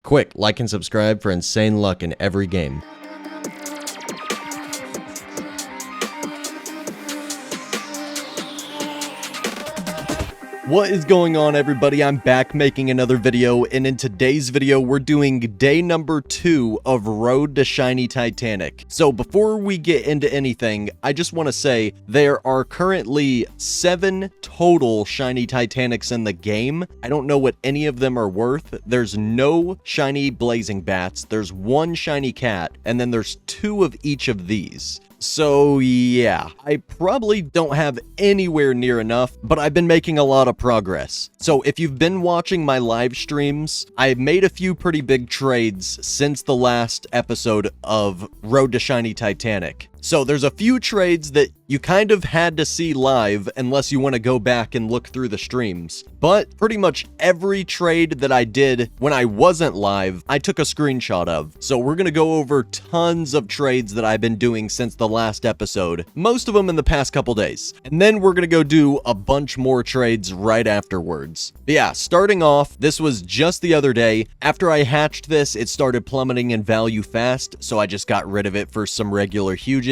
Quick, like and subscribe for insane luck in every game. What is going on, everybody? I'm back making another video, and in today's video we're doing day number 2 of Road to Shiny Titanic. So before we get into anything, I just want to say there are currently 7 total Shiny Titanics in the game. I don't know what any of them are worth. There's no shiny blazing bats, there's 1 shiny cat, and then there's 2 of each of these. So yeah, I probably don't have anywhere near enough, but I've been making a lot of progress. So if you've been watching my live streams, I've made a few pretty big trades since the last episode of Road to Shiny Titanic. So there's a few trades that you kind of had to see live unless you want to go back and look through the streams. But pretty much every trade that I did when I wasn't live, I took a screenshot of. So we're going to go over tons of trades that I've been doing since the last episode, most of them in the past couple days. And then we're going to go do a bunch more trades right afterwards. But yeah, starting off, this was just the other day. After I hatched this, it started plummeting in value fast, so I just got rid of it for some regular huges.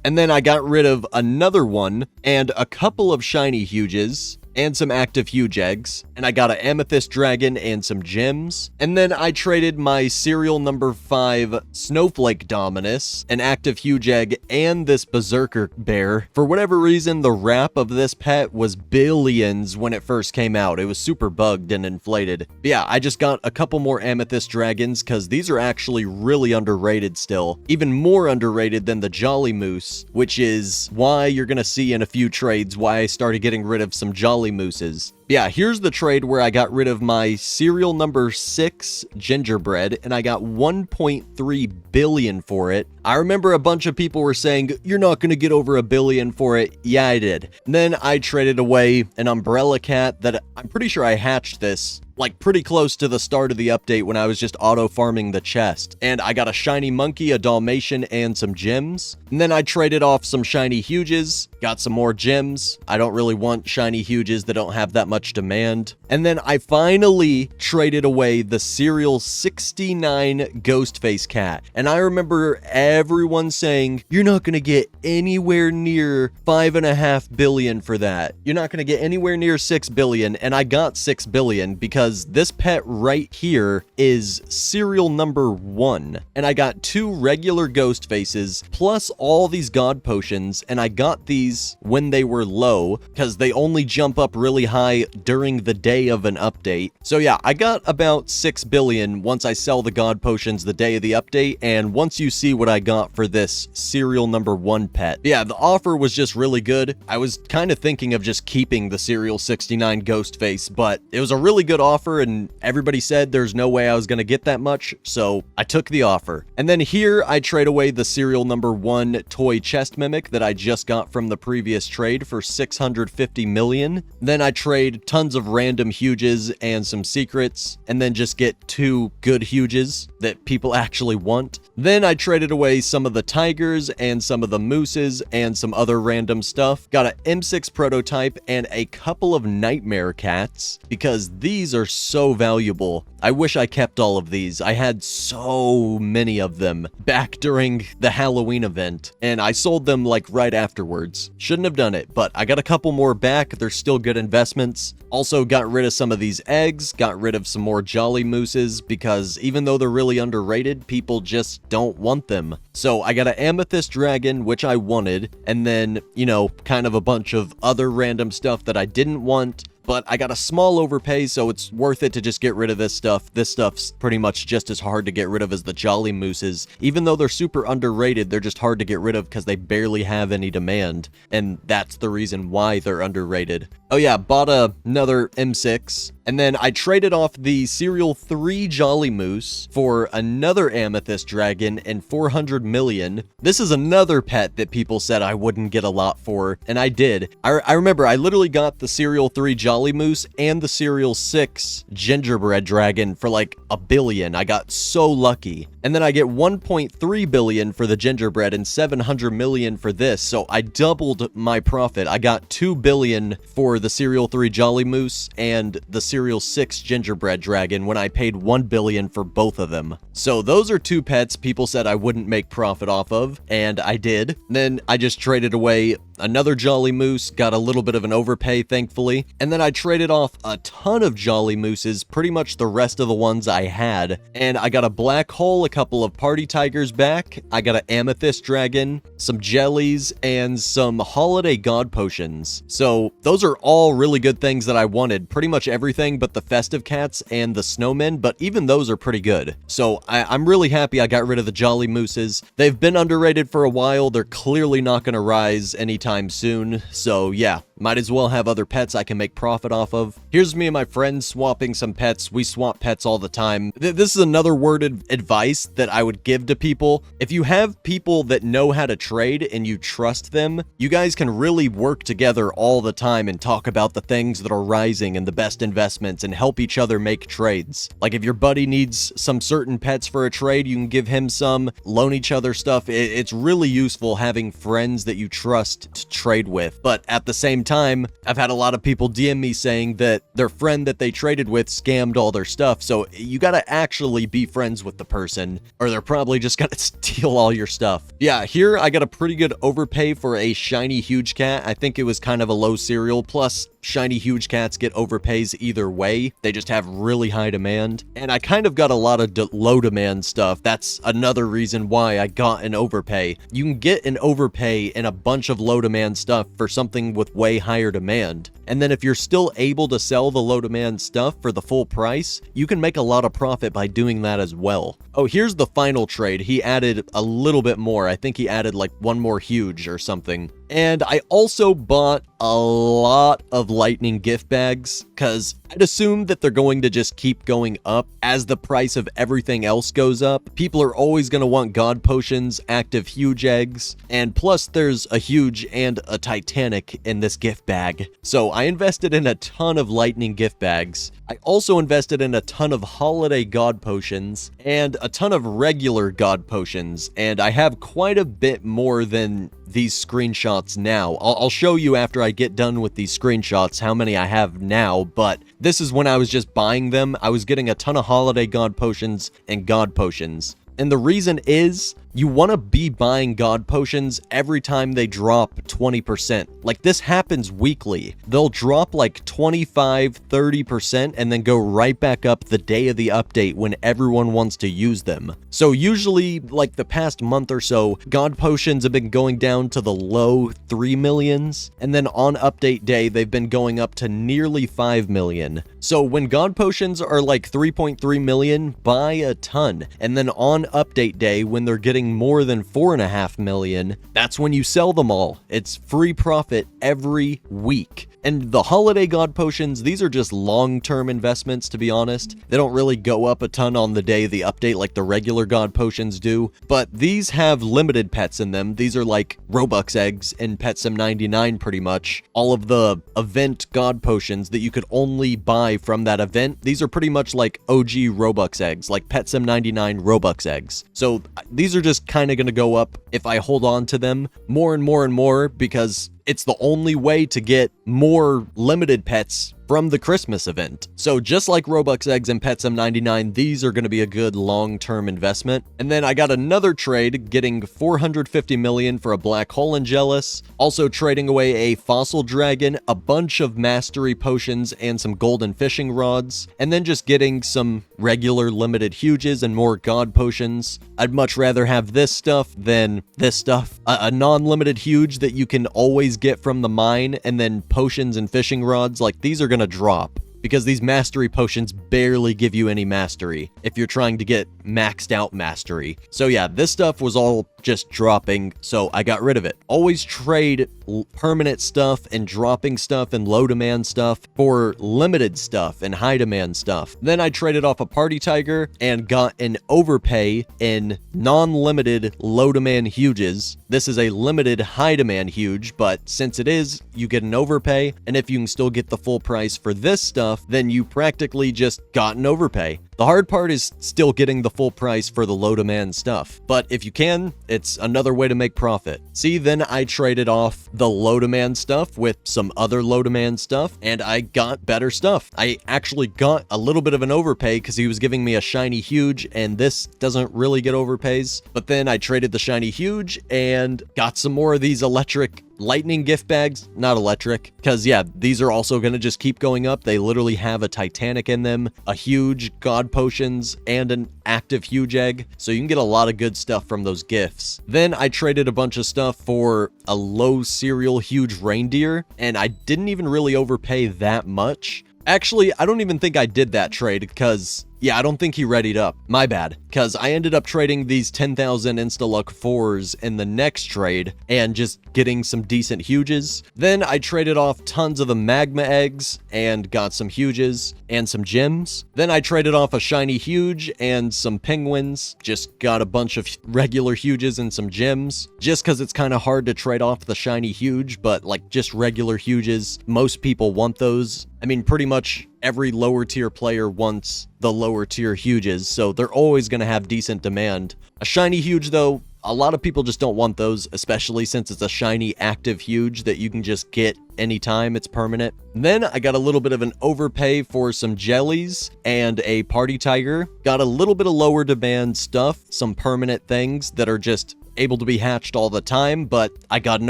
And then I got rid of another one and a couple of shiny huges and some active huge eggs, and I got an amethyst dragon and some gems. And then I traded my serial number 5 snowflake dominus, an active huge egg, and this berserker bear. For whatever reason, the wrap of this pet was billions when it first came out. It was super bugged and inflated. But yeah, I just got a couple more amethyst dragons because these are actually really underrated still, even more underrated than the jolly moose, which is why you're gonna see in a few trades why I started getting rid of some jolly mooses. Yeah, here's the trade where I got rid of my serial number 6 gingerbread, and I got 1.3 billion for it. I remember a bunch of people were saying, you're not going to get over $1 billion for it. Yeah, I did. And then I traded away an umbrella cat that I'm pretty sure I hatched this like pretty close to the start of the update when I was just auto farming the chest. And I got a shiny monkey, a Dalmatian, and some gems. And then I traded off some shiny huges, got some more gems. I don't really want shiny huges that don't have that much demand. And then I finally traded away the serial 69 Ghostface cat. And I remember everyone saying, you're not going to get anywhere near 5.5 billion for that. You're not going to get anywhere near 6 billion. And I got 6 billion because this pet right here is serial number 1. And I got 2 regular ghost faces plus all these god potions, and I got these when they were low because they only jump up really high during the day of an update. So yeah, I got about 6 billion once I sell the god potions the day of the update, and once you see what I got for this serial number 1 pet. Yeah, the offer was just really good. I was kind of thinking of just keeping the serial 69 ghost face, but it was a really good offer, and everybody said there's no way I was going to get that much, so I took the offer. And then here I trade away the serial number 1 toy chest mimic that I just got from the previous trade for 650 million. Then I trade tons of random huges and some secrets, and then just get 2 good huges that people actually want. Then I traded away some of the tigers and some of the mooses and some other random stuff. Got an M6 prototype and a couple of nightmare cats because these are so valuable. I wish I kept all of these. I had so many of them back during the Halloween event, and I sold them like right afterwards. Shouldn't have done it, but I got a couple more back. They're still good investments. Also got rid of some of these eggs, got rid of some more jolly mooses because even though they're really underrated, people just don't want them. So I got an amethyst dragon, which I wanted, and then, you know, kind of a bunch of other random stuff that I didn't want. But I got a small overpay, so it's worth it to just get rid of this stuff. This stuff's pretty much just as hard to get rid of as the Jolly Mooses. Even though they're super underrated, they're just hard to get rid of because they barely have any demand. And that's the reason why they're underrated. Oh yeah, bought another M6. And then I traded off the Serial 3 Jolly Moose for another Amethyst Dragon and 400 million. This is another pet that people said I wouldn't get a lot for, and I did. I remember I literally got the Serial 3 Jolly Moose and the Serial 6 Gingerbread Dragon for like $1 billion. I got so lucky. And then I get 1.3 billion for the Gingerbread and 700 million for this, so I doubled my profit. I got 2 billion for the Serial 3 Jolly Moose and the Serial 6 gingerbread dragon when I paid 1 billion for both of them. So those are two pets people said I wouldn't make profit off of, and I did. Then I just traded away another Jolly Moose, got a little bit of an overpay thankfully, and then I traded off a ton of Jolly Mooses, pretty much the rest of the ones I had, and I got a black hole, a couple of party tigers back, I got an amethyst dragon, some jellies, and some holiday god potions. So those are all really good things that I wanted, pretty much everything but the festive cats and the snowmen, but even those are pretty good. So I'm really happy I got rid of the Jolly Mooses. They've been underrated for a while, they're clearly not going to rise anytime soon, so yeah, might as well have other pets I can make profit off of. Here's me and my friends swapping some pets. We swap pets all the time. This is another worded advice that I would give to people. If you have people that know how to trade and you trust them, you guys can really work together all the time and talk about the things that are rising and the best investments and help each other make trades. Like if your buddy needs some certain pets for a trade, you can give him some, loan each other stuff. It's really useful having friends that you trust to trade with. But at the same time, I've had a lot of people DM me saying that their friend that they traded with scammed all their stuff, so you gotta actually be friends with the person, or they're probably just gonna steal all your stuff. Yeah, here I got a pretty good overpay for a shiny huge cat. I think it was kind of a low serial, plus shiny huge cats get overpays either way. They just have really high demand. And I kind of got a lot of low demand stuff. That's another reason why I got an overpay. You can get an overpay in a bunch of low demand stuff for something with way higher demand. And then if you're still able to sell the low demand stuff for the full price, you can make a lot of profit by doing that as well. Oh, here's the final trade. He added a little bit more. I think he added like one more huge or something. And I also bought a lot of lightning gift bags because I'd assume that they're going to just keep going up as the price of everything else goes up. People are always going to want god potions, active huge eggs, and plus there's a huge and a Titanic in this gift bag. So I invested in a ton of lightning gift bags. I also invested in a ton of holiday god potions and a ton of regular god potions, and I have quite a bit more than these screenshots now. I'll show you after I get done with these screenshots how many I have now, but this is when I was just buying them. I was getting a ton of holiday god potions and god potions. And the reason is, you want to be buying god potions every time they drop 20%. Like this happens weekly. They'll drop like 25, 30% and then go right back up the day of the update when everyone wants to use them. So usually like the past month or so, god potions have been going down to the low 3 millions. And then on update day, they've been going up to nearly 5 million. So when god potions are like 3.3 million, buy a ton. And then on update day, when they're getting more than 4.5 million, that's when you sell them all. It's free profit every week. And the holiday god potions, these are just long-term investments, to be honest. They don't really go up a ton on the day of the update like the regular god potions do, but these have limited pets in them. These are like Robux eggs in PetSim 99 pretty much. All of the event god potions that you could only buy from that event, these are pretty much like OG Robux eggs, like PetSim 99 Robux eggs. So these are just kind of going to go up if I hold on to them more and more and more, because it's the only way to get more limited pets from the Christmas event. So just like Robux eggs and PetSim 99, these are going to be a good long-term investment. And then I got another trade getting 450 million for a black hole Angelus, also trading away a fossil dragon, a bunch of mastery potions, and some golden fishing rods, and then just getting some regular limited huges and more god potions. I'd much rather have this stuff than this stuff. A non-limited huge that you can always get from the mine, and then potions and fishing rods, like these are gonna drop because these mastery potions barely give you any mastery if you're trying to get maxed out mastery. So yeah, this stuff was all just dropping, so I got rid of it. Always trade permanent stuff and dropping stuff and low demand stuff for limited stuff and high demand stuff. Then I traded off a party tiger and got an overpay in non-limited low demand huges. This is a limited high demand huge, but since it is, you get an overpay, and if you can still get the full price for this stuff, then you practically just got an overpay. The hard part is still getting the full price for the low demand stuff. But if you can, it's another way to make profit. See, then I traded off the low demand stuff with some other low demand stuff, and I got better stuff. I actually got a little bit of an overpay because he was giving me a shiny huge, and this doesn't really get overpays. But then I traded the shiny huge and got some more of these electric lightning gift bags. Not electric, because yeah, these are also going to just keep going up. They literally have a Titanic in them, a huge, god potions, and an active huge egg, so you can get a lot of good stuff from those gifts. Then I traded a bunch of stuff for a low cereal huge reindeer, and I didn't even really overpay that much. Actually, I don't even think I did that trade because, yeah, I don't think he readied up. My bad. Because I ended up trading these 10,000 Insta-Luck 4s in the next trade and just getting some decent huges. Then I traded off tons of the magma eggs and got some huges and some gems. Then I traded off a shiny huge and some penguins. Just got a bunch of regular huges and some gems. Just because it's kind of hard to trade off the shiny huge, but like just regular huges, most people want those. I mean, pretty much every lower tier player wants the lower tier huges, so they're always going to have decent demand. A shiny huge, though, a lot of people just don't want those, especially since it's a shiny active huge that you can just get anytime. It's permanent. Then I got a little bit of an overpay for some jellies and a party tiger. Got a little bit of lower demand stuff, some permanent things that are just able to be hatched all the time, but I got an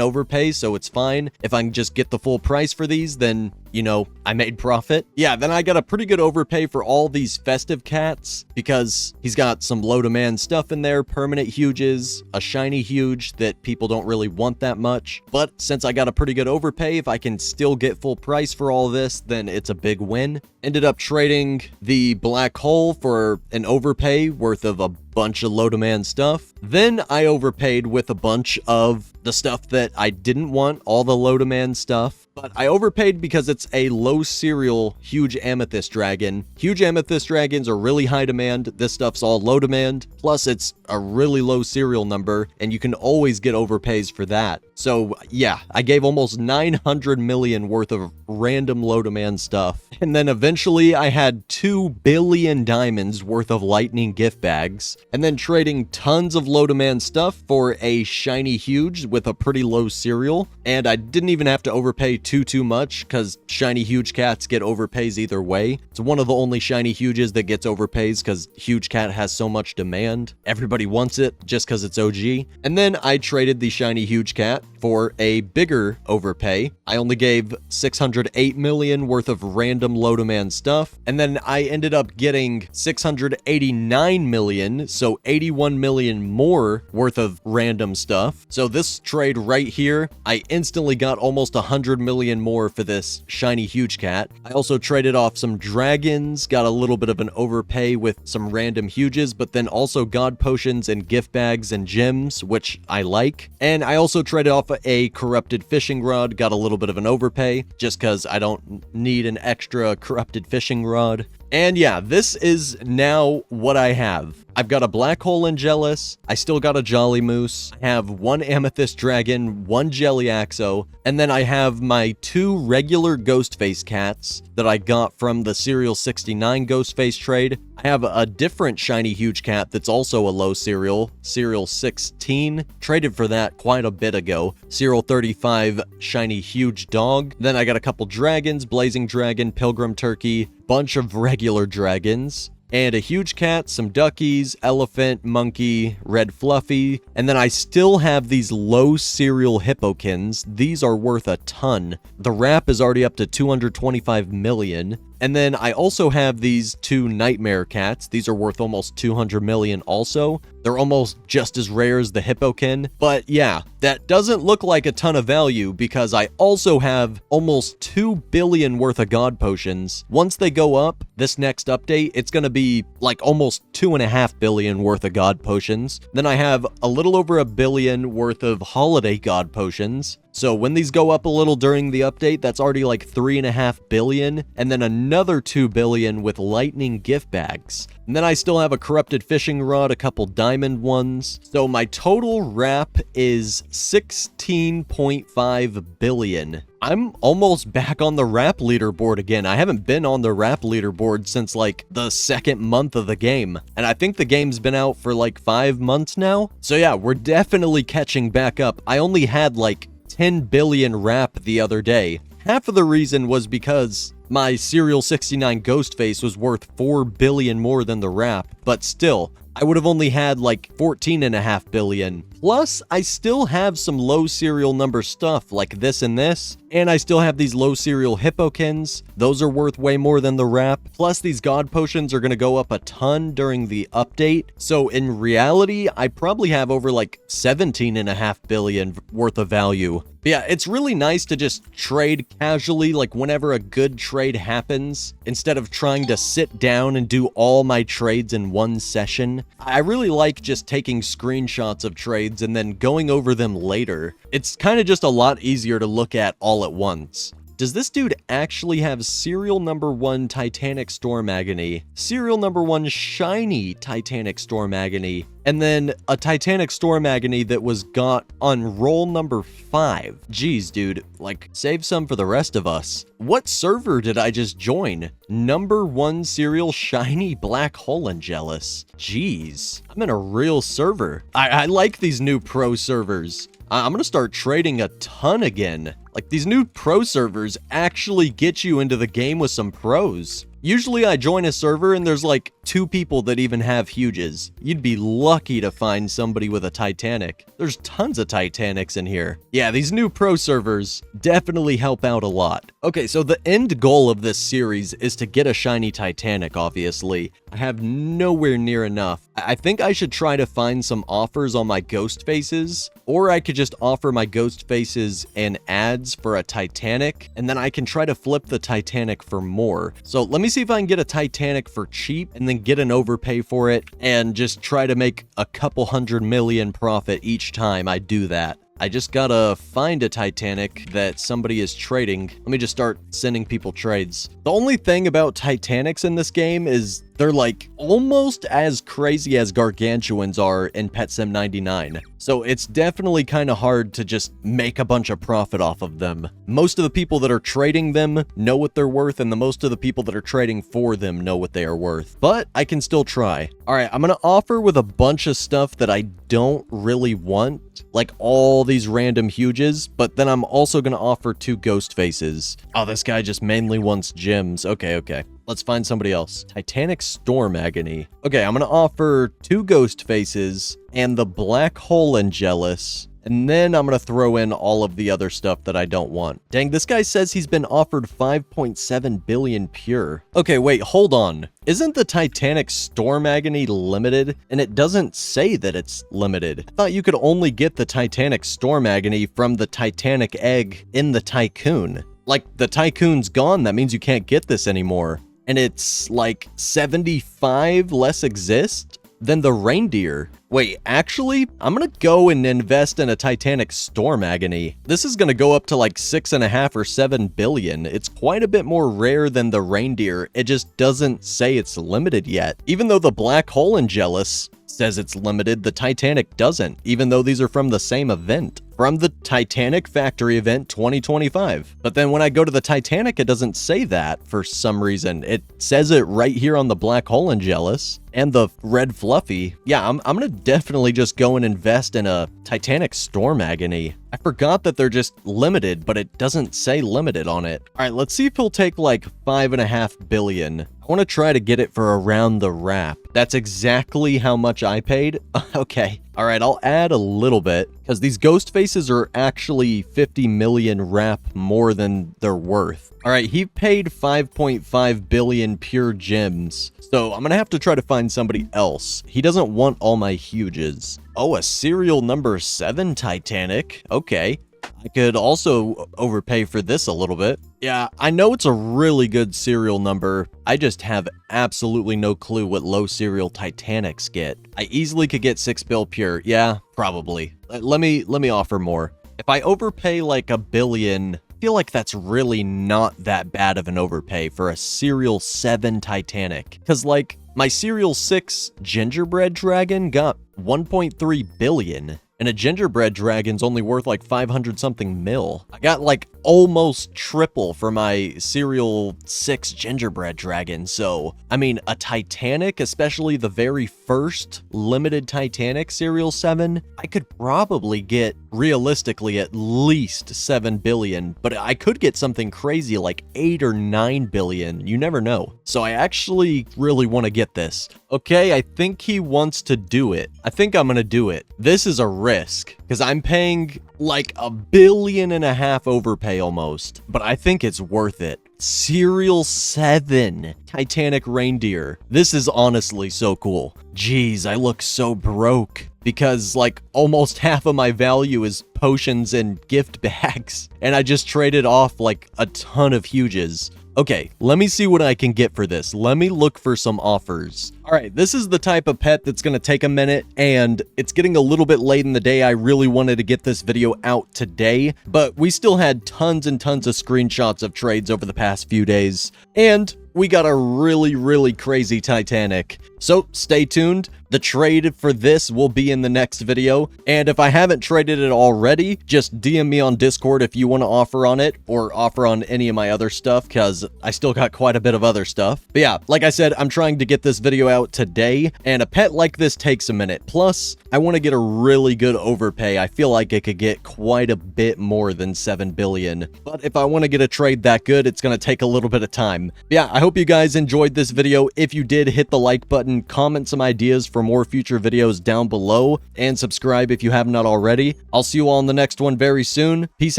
overpay, so it's fine. If I can just get the full price for these, then, you know, I made profit. Yeah, then I got a pretty good overpay for all these festive cats because he's got some low demand stuff in there, permanent huges, a shiny huge that people don't really want that much. But since I got a pretty good overpay, if I can still get full price for all this, then it's a big win. Ended up trading the black hole for an overpay worth of a bunch of low demand stuff. Then I overpaid with a bunch of the stuff that I didn't want, all the low demand stuff. But I overpaid because it's a low cereal huge amethyst dragon. Huge amethyst dragons are really high demand. This stuff's all low demand. Plus it's a really low serial number and you can always get overpays for that. So yeah, I gave almost 900 million worth of random low demand stuff. And then eventually I had 2 billion diamonds worth of lightning gift bags. And then trading tons of low demand stuff for a shiny huge with a pretty low serial. And I didn't even have to overpay too much because shiny huge cats get overpays either way. It's one of the only shiny huges that gets overpays because huge cat has so much demand. Everybody wants it just because it's OG. And then I traded the shiny huge cat for a bigger overpay. I only gave 608 million worth of random low demand stuff. And then I ended up getting 689 million, so 81 million more worth of random stuff. So this trade right here, I instantly got almost 100 million more for this shiny huge cat. I also traded off some dragons, got a little bit of an overpay with some random huges, but then also god potions and gift bags and gems, which I like. And I also traded off a corrupted fishing rod, got a little bit of an overpay just because I don't need an extra corrupted fishing rod. And yeah, this is now what I have. I've got a black hole Angelus, I still got a Jolly Moose, I have 1 Amethyst Dragon, 1 Jelly Axo, and then I have my 2 regular Ghostface cats that I got from the Serial 69 Ghostface trade. I have a different shiny huge cat that's also a low serial, Serial 16, traded for that quite a bit ago. Serial 35 shiny huge dog. Then I got a couple dragons, Blazing Dragon, Pilgrim Turkey, bunch of regular dragons, and a huge cat, some duckies, elephant, monkey, red fluffy, and then I still have these low serial hippokins. These are worth a ton. The wrap is already up to 225 million. And then I also have these 2 nightmare cats. These are worth almost 200 million also. They're almost just as rare as the hippokin. But yeah, that doesn't look like a ton of value because I also have almost 2 billion worth of god potions. Once they go up, this next update, it's going to be like almost 2.5 billion worth of god potions. Then I have a little over 1 billion worth of holiday god potions. So when these go up a little during the update, that's already like 3.5 billion, and then another 2 billion with lightning gift bags. And then I still have a corrupted fishing rod, a couple diamonds, diamond ones. So my total wrap is 16.5 billion. I'm almost back on the wrap leaderboard again. I haven't been on the wrap leaderboard since like the second month of the game. And I think the game's been out for like 5 months now. So yeah, we're definitely catching back up. I only had like 10 billion wrap the other day. Half of the reason was because my Serial 69 Ghostface was worth 4 billion more than the wrap, but still, I would have only had like 14.5 billion. Plus, I still have some low serial number stuff like this and this, and I still have these low serial hippokins. Those are worth way more than the wrap. Plus, these god potions are going to go up a ton during the update. So in reality, I probably have over like 17.5 billion worth of value. But yeah, it's really nice to just trade casually, like whenever a good trade happens, instead of trying to sit down and do all my trades in one session. I really like just taking screenshots of trades and then going over them later. It's kind of just a lot easier to look at all at once. Does this dude actually have serial number 1 Titanic Storm Agony, serial number 1 shiny Titanic Storm Agony, and then a Titanic Storm Agony that was got on roll number 5? Jeez, dude, like, save some for the rest of us. What server did I just join? Number 1 serial shiny Black Hole Angelus. Jeez, I'm in a real server. I like these new pro servers. I'm gonna start trading a ton again. Like, these new pro servers actually get you into the game with some pros. Usually I join a server and there's like 2 people that even have huges. You'd be lucky to find somebody with a Titanic. There's tons of Titanics in here. Yeah, these new pro servers definitely help out a lot. Okay, so the end goal of this series is to get a shiny Titanic, obviously. I have nowhere near enough. I think I should try to find some offers on my ghost faces, or I could just offer my ghost faces and ads for a Titanic, and then I can try to flip the Titanic for more. So let me see if I can get a Titanic for cheap and then get an overpay for it and just try to make a couple 100 million profit each time I do that. I just gotta find a Titanic that somebody is trading. Let me just start sending people trades. The only thing about Titanics in this game is they're like almost as crazy as gargantuans are in Pet Sim 99. So it's definitely kind of hard to just make a bunch of profit off of them. Most of the people that are trading them know what they're worth, and the most of the people that are trading for them know what they are worth. But I can still try. All right, I'm gonna offer with a bunch of stuff that I don't really want, like all these random huges, but then I'm also gonna offer 2 ghost faces. Oh, this guy just mainly wants gems. Okay. Let's find somebody else. Titanic Storm Agony. Okay, I'm gonna offer 2 ghost faces and the Black Hole Angelus, and then I'm gonna throw in all of the other stuff that I don't want. Dang, this guy says he's been offered 5.7 billion pure. Okay, wait, hold on. Isn't the Titanic Storm Agony limited? And it doesn't say that it's limited. I thought you could only get the Titanic Storm Agony from the Titanic egg in the Tycoon. Like, the Tycoon's gone, that means you can't get this anymore. And it's like 75 less exist than the reindeer. Wait, actually, I'm gonna go and invest in a Titanic Storm Agony. This is gonna go up to like 6.5 or 7 billion. It's quite a bit more rare than the reindeer. It just doesn't say it's limited yet. Even though the Black Hole Angelus says it's limited, the Titanic doesn't, even though these are from the same event. From the Titanic Factory Event 2025. But then when I go to the Titanic, it doesn't say that for some reason. It says it right here on the Black Hole Angelus and the Red Fluffy. Yeah, I'm gonna definitely just go and invest in a Titanic Storm Agony. I forgot that they're just limited, but it doesn't say limited on it. All right, let's see if he'll take like 5.5 billion. I want to try to get it for around the wrap. That's exactly how much I paid. Okay. All right, I'll add a little bit because these ghost faces are actually 50 million wrap more than they're worth. All right, he paid 5.5 billion pure gems. So I'm going to have to try to find somebody else. He doesn't want all my huges. Oh, a serial number 7 Titanic. Okay. I could also overpay for this a little bit. Yeah, I know it's a really good serial number. I just have absolutely no clue what low serial Titanics get. I easily could get 6 bill pure. Yeah, probably. Let me offer more. If I overpay like $1 billion, I feel like that's really not that bad of an overpay for a Serial 7 Titanic. Because, like, my Serial 6 Gingerbread Dragon got 1.3 billion. And a gingerbread dragon's only worth like 500 something mil. I got like almost triple for my Serial 6 gingerbread dragon. So, I mean, a Titanic, especially the very first limited Titanic Serial 7, I could probably get realistically at least 7 billion, but I could get something crazy like 8 or 9 billion. You never know. So I actually really want to get this. Okay, I think he wants to do it. I think I'm gonna do it. This is a risk, because I'm paying like $1.5 billion overpay almost, but I think it's worth it. Serial 7 Titanic reindeer. This is honestly so cool. Jeez, I look so broke because like almost half of my value is potions and gift bags, and I just traded off like a ton of huges. Okay, let me see what I can get for this. Let me look for some offers. All right, this is the type of pet that's gonna take a minute, and it's getting a little bit late in the day. I really wanted to get this video out today, but we still had tons and tons of screenshots of trades over the past few days, and we got a really crazy Titanic. So stay tuned. The trade for this will be in the next video, and if I haven't traded it already, just DM me on Discord if you want to offer on it, or offer on any of my other stuff, because I still got quite a bit of other stuff. But yeah, like I said, I'm trying to get this video out today, and a pet like this takes a minute. Plus, I want to get a really good overpay. I feel like it could get quite a bit more than 7 billion. But if I want to get a trade that good, it's going to take a little bit of time. But yeah, I hope you guys enjoyed this video. If you did, hit the like button, comment some ideas for more future videos down below, and subscribe if you have not already. I'll see you all in the next one very soon. Peace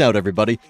out, everybody.